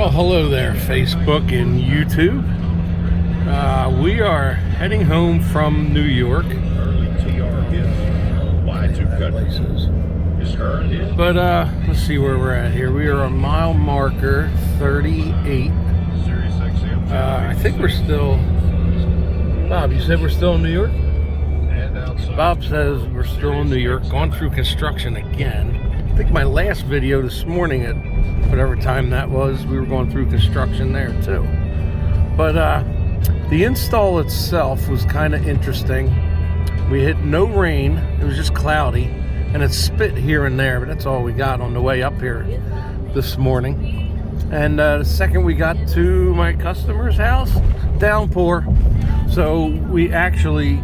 Well, hello there, Facebook and YouTube. We are heading home from New York. But let's see where we're at here. We are on mile marker 38. I think we're still... Bob, you said we're still in New York? Bob says we're still in New York, going through construction again. I think my last video this morning at whatever time that was, we were going through construction there too. But the install itself was kind of interesting. We hit no rain, it was just cloudy, and it spit here and there, but that's all we got on the way up here this morning. And the second we got to my customer's house, downpour. So we actually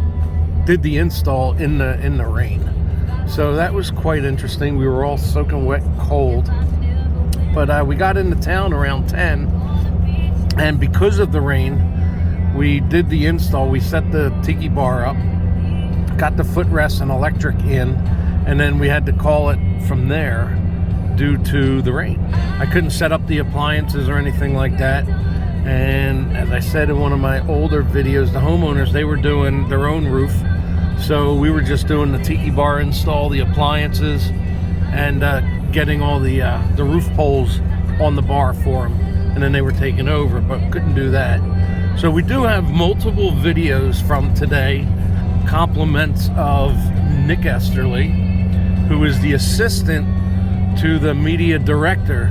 did the install in the rain. So that was quite interesting. We were all soaking wet, cold. But we got into town around 10, and because of the rain, we did the install. We set the tiki bar up, got the footrest and electric in, and then we had to call it from there due to the rain. I couldn't set up the appliances or anything like that. And as I said in one of my older videos, the homeowners, they were doing their own roof. So we were just doing the tiki bar install, the appliances, and getting all the roof poles on the bar for them. And then they were taking over, but couldn't do that. So we do have multiple videos from today, compliments of Nick Esterly, who is the assistant to the media director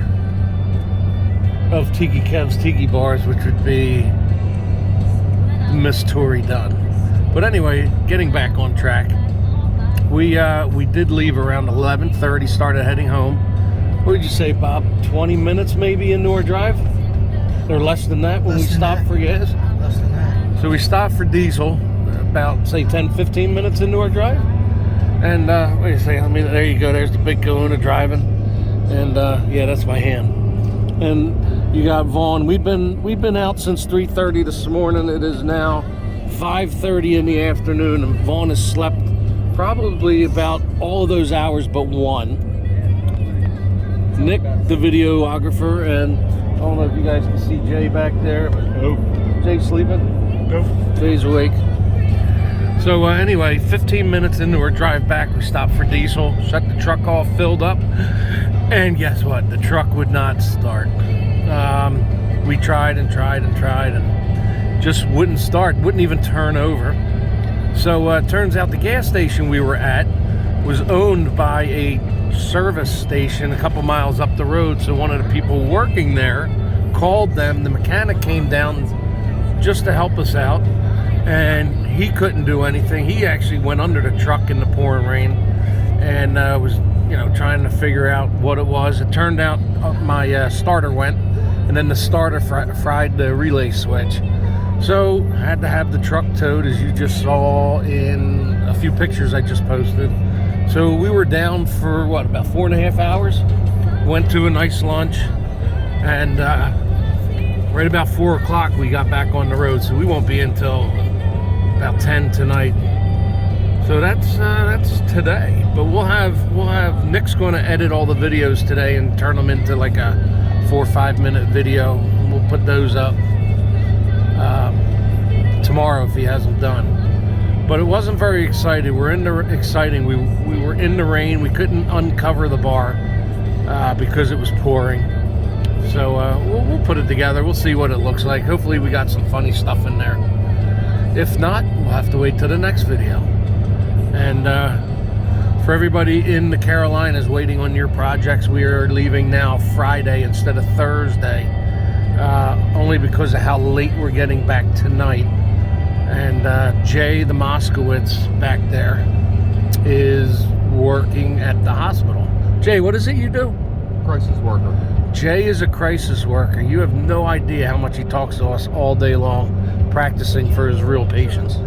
of Tiki Kev's Tiki Bars, which would be Miss Tori Dunn. But anyway, getting back on track, we did leave around 11:30, started heading home. What did you say, Bob? 20 minutes maybe into our drive? Or less than that when we stopped for gas? Less than that. So we stopped for diesel about, say, 10-15 minutes into our drive. And what do you say? I mean, there you go. There's the big kahuna driving. And yeah, that's my hand. And you got Vaughn. We've been out since 3:30 this morning. It is now 5:30 in the afternoon, and Vaughn has slept probably about all of those hours but one. Nick, the videographer, and I don't know if you guys can see Jay back there. Nope. Jay's sleeping? Nope. Jay's awake. So anyway, 15 minutes into our drive back, we stopped for diesel, shut the truck off, filled up, and guess what? The truck would not start. We tried and tried and tried and just wouldn't start, wouldn't even turn over. So it turns out the gas station we were at was owned by a service station a couple miles up the road. So one of the people working there called them. The mechanic came down just to help us out, and he couldn't do anything. He actually went under the truck in the pouring rain and was, trying to figure out what it was. It turned out my starter went, and then the starter fried the relay switch. So I had to have the truck towed, as you just saw in a few pictures I just posted. So we were down for what, about 4.5 hours? Went to a nice lunch, and right about 4 o'clock we got back on the road. So we won't be until about 10 tonight. So that's today. But we'll have Nick's going to edit all the videos today and turn them into like a 4 or 5 minute video. And we'll put those up tomorrow if he hasn't done. But it wasn't very exciting. We were in the rain. We couldn't uncover the bar because it was pouring. So we'll put it together. We'll see what it looks like. Hopefully we got some funny stuff in there. If not, we'll have to wait till the next video. And for everybody in the Carolinas waiting on your projects, we are leaving now Friday instead of Thursday. Only because of how late we're getting back tonight. And Jay, the Moskowitz back there, is working at the hospital. Jay, what is it you do? Crisis worker. Jay is a crisis worker. You have no idea how much he talks to us all day long, practicing for his real patients.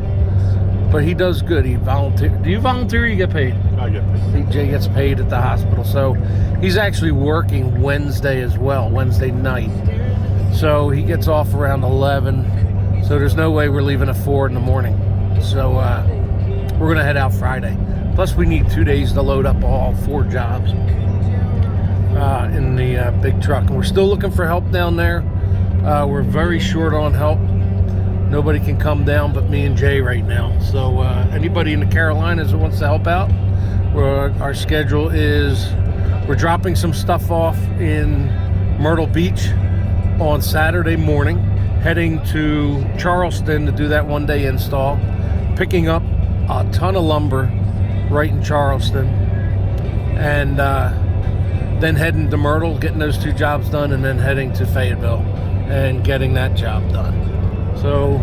But he does good. He volunteer. Do you volunteer or you get paid? I get paid. Jay gets paid at the hospital. So he's actually working Wednesday as well, Wednesday night. So he gets off around 11. So there's no way we're leaving at 4 in the morning. So we're going to head out Friday. Plus we need 2 days to load up all 4 jobs. in the big truck. And we're still looking for help down there. We're very short on help. Nobody can come down but me and Jay right now. So anybody in the Carolinas that wants to help out, our schedule is we're dropping some stuff off in Myrtle Beach on Saturday morning, heading to Charleston to do that one-day install, picking up a ton of lumber right in Charleston, and then heading to Myrtle, getting those 2 jobs done, and then heading to Fayetteville and getting that job done. So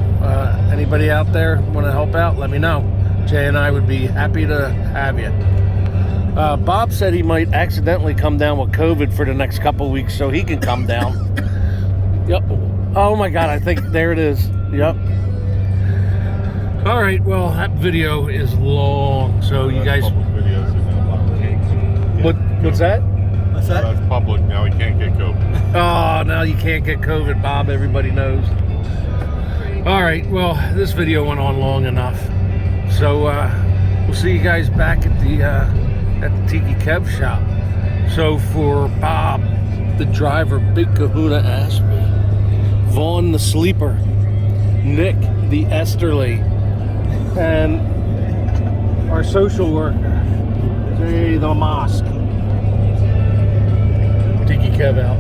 anybody out there want to help out, let me know. Jay and I would be happy to have you. Bob said he might accidentally come down with COVID for the next couple weeks so he can come down. Yep. Oh my God, I think there it is. Yep. All right, well, that video is long, so you guys... What's that? What's that? That's public. Now he can't get COVID. Oh, now you can't get COVID, Bob. Everybody knows. All right, well, this video went on long enough. So we'll see you guys back at the Tiki Kev shop. So for Bob, the driver, Big Kahuna Ashby, Vaughn the Sleeper, Nick the Esterly, and our social worker, Jay the Mosque. Tiki Kev out.